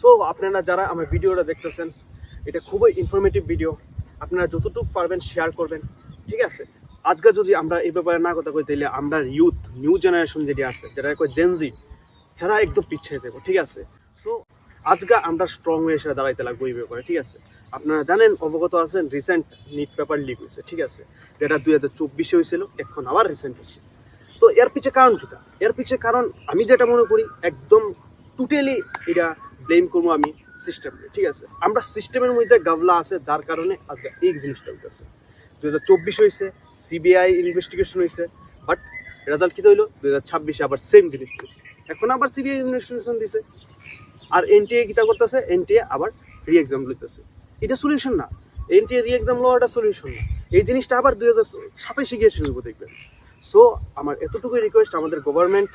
So আপনারা যারা আমার ভিডিওটা দেখতেছেন, এটা খুবই ইনফরমেটিভ ভিডিও। আপনারা যতটুকু পারবেন শেয়ার করবেন, ঠিক আছে? আজকে যদি আমরা এই ব্যাপারে না কথা কই, তাহলে আমরা ইউথ নিউ জেনারেশন যেটি আছে, যেটা কয় জেনজি, হেরা একদম পিছিয়ে যাবো, ঠিক আছে? সো আজকে আমরা স্ট্রং হয়ে এসে দাঁড়াইতে লাগবো এই ব্যাপারে, ঠিক আছে? আপনারা জানেন, অবগত আছেন, রিসেন্ট নিট পেপার লিক হয়েছে, ঠিক আছে? যেটা 2024-এ হয়েছিল, এখন আবার রিসেন্ট হয়েছে। তো এর পিছিয়ে কারণ কিটা? এর পিছিয়ে কারণ আমি যেটা মনে করি, একদম টোটালি এটা ব্লেম করবো আমি সিস্টেম, ঠিক আছে? আমরা সিস্টেমের মধ্যে গাবলা আছে, যার কারণে আজকে এই জিনিসটা হইতেছে। 2024 হয়েছে, সিবিআই ইনভেস্টিগেশন হয়েছে, বাট রেজাল্ট কী হইলো? 2026-এ আবার সেম জিনিস হয়েছে। এখন আবার সিবিআই ইনভেস্টিগেশন দিছে, আর এনটিএ কিতা করতেছে, এনটিএ আবার রি এক্সাম লইতেছে। এটা সলিউশন না, এনটিএ রি এক্সাম লওয়াটা সলিউশন না। এই জিনিসটা আবার 2027-এ গিয়ে শুরু করতে দেখবেন। সো আমার এতটুকুই রিকোয়েস্ট আমাদের গভর্নমেন্ট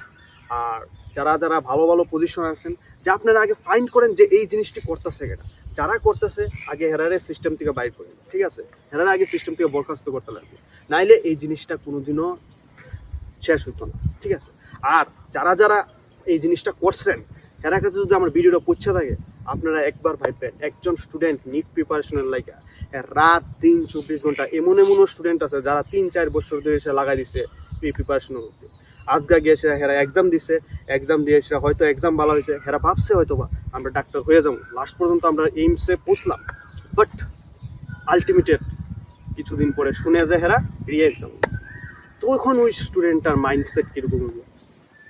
আর যারা যারা ভালো ভালো পজিশন আছেন, যে আপনারা আগে ফাইন্ড করেন যে এই জিনিসটি করতেছে কেনা, যারা করতেছে আগে হেরারে সিস্টেম থেকে বাইর করেন, ঠিক আছে? হেরারে আগে সিস্টেম থেকে বরখাস্ত করতে লাগবে, নাইলে এই জিনিসটা কোনোদিনও শেষ হতো না, ঠিক আছে? আর যারা যারা এই জিনিসটা করছেন, এরা কাছে যদি আমার ভিডিওটা পৌঁছে থাকে, আপনারা একবার ভাববেন, একজন স্টুডেন্ট নিট প্রিপারেশনের লাইগা রাত দিন 24 ঘন্টা, এমনও স্টুডেন্ট আছে যারা 3-4 বছর ধরে এসে লাগাই দিছে এই প্রিপারেশনের মধ্যে। আজকে গিয়ে সে হেরা এক্সাম দিছে, এক্সাম দিয়ে সেটা হয়তো এক্সাম ভালো হয়েছে, হেরা ভাবছে হয়তো বা আমরা ডাক্তার হয়ে যাবো, লাস্ট পর্যন্ত আমরা এইমসে পৌঁছলাম, বাট আলটিমেটেড কিছুদিন পরে শুনে যে হেরা রি এক্সাম। তখন ওই স্টুডেন্টটার মাইন্ডসেট কীরকম হবে?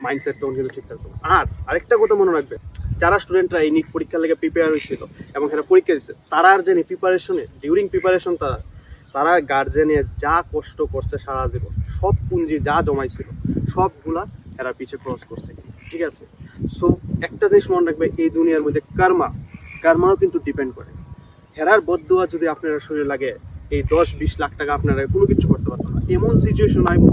মাইন্ডসেট তখন কিন্তু ঠিক থাকতো না। আর আরেকটা কথা মনে রাখবে, যারা স্টুডেন্টরা এই নিট পরীক্ষার লেগে প্রিপেয়ার হয়েছিল এবং এরা পরীক্ষা দিচ্ছে, তারা আর যে প্রিপারেশনে ডিউরিং প্রিপারেশন তারা গার্জেনে যা কষ্ট করছে সারা জীবন, সব পুঁজি যা জমাইছিল সবগুলা এরা পিছিয়ে ক্রস করছে, ঠিক আছে? সো একটা জিনিস মনে রাখবে, এই দুনিয়ার মধ্যে কারমাও কিন্তু ডিপেন্ড করে। হেরার বদদুয়া যদি আপনার শরীরে লাগে, এই 10-20 লাখ টাকা আপনারা কোনো কিছু করতে পারতো না। এমন সিচুয়েশন আইব,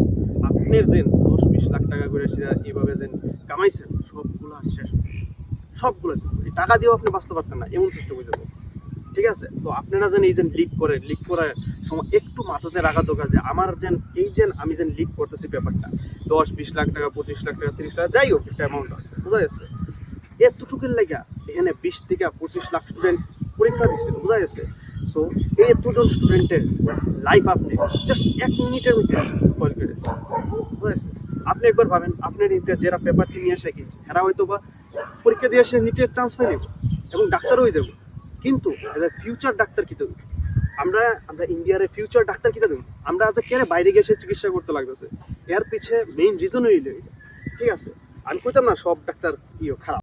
আপনার যে 10-20 লাখ টাকা করে এইভাবে যে কামাইছেন, সবগুলো শেষ, সবগুলো এই টাকা দিয়েও আপনি বাঁচতে পারতেন না, এমন সিস্টেম হয়ে যাবো, ঠিক আছে? তো আপনারা যেন এই যে লিক করার সময় একটু মাথাতে রাখা দরকার, যে আমার যেন আমি যেন লিক করতেছি ব্যাপারটা 10-20 লাখ টাকা, 25 লাখ টাকা, 30 লাখ, যাই হোক একটা অ্যামাউন্ট আছে, বোঝা যাচ্ছে? এতটুকুর লাগা এখানে 20-25 লাখ স্টুডেন্ট পরীক্ষা দিচ্ছিল, বোঝা গেছে? সো এই এতজন স্টুডেন্টের লাইফ আপনি জাস্ট 1 মিনিটের মধ্যে স্পয়েল করে দিচ্ছে, বোঝা গেছে? আপনি একবার ভাবেন, আপনার নিতে যারা পেপারটি নিয়ে এসে কিনছে, এরা হয়তো বা পরীক্ষা দিয়ে এসে নিটের চান্স পাই নেব এবং ডাক্তার হয়ে যাব, কিন্তু এদের ফিউচার ডাক্তার কী দেবো? আমরা ইন্ডিয়ার ফিউচার ডাক্তার কী দেবো? আমরা আজ কেন বাইরে গিয়ে এসে চিকিৎসা করতে লাগতেছে? এর পিছিয়ে মেইন রিজন হইল, ঠিক আছে? আমি কইতাম না সব ডাক্তার খারাপ।